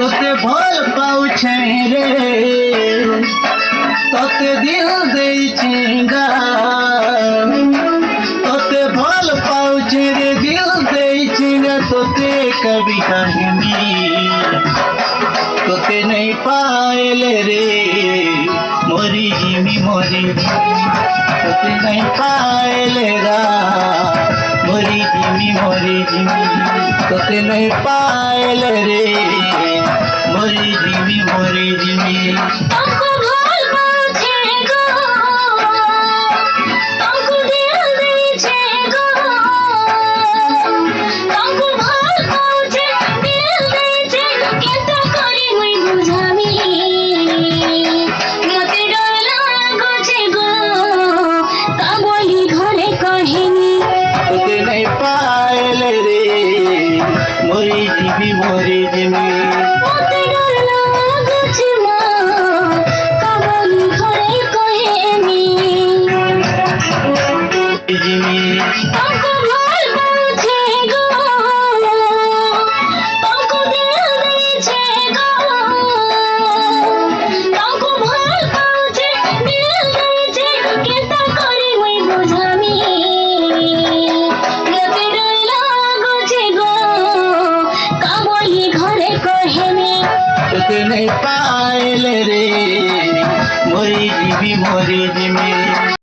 তোতে ভাল পাউছে রে তোতে দিল দেইছি গান তোতে ভাল পাউছে রে দিল দেইছি না তোতে কবি কাহিনী তোতে नहीं पाएले रे मोरी जिमी তোতে नहीं पाएले रा मोरी जिमी তোতে नहीं पाएले रे मोरी जिमी तुमको ভাল পাউছে গো तुमको दिल देइছে গো तुमको ভাল পাউছে দিল দেইছে কেনতা করি মুই বুঝামি মতে ডর লাগুছে গো কাবলি ঘরে কহিনি তোতে नहीं पाएले रे मोरी जिमी মতে ডর লাগুছে মা কাবলি ঘরে কহিনি तुमको ভাল পাউছে গো तुमको दिल देइছে গো तुमको ভাল পাউছে দিল দেইছে কেনতা করি মুই বুঝামি মতে ডর লাগুছে গো কাবলি ঘরে কহিনি তোতে नहीं पाएले रे मोरी जिमी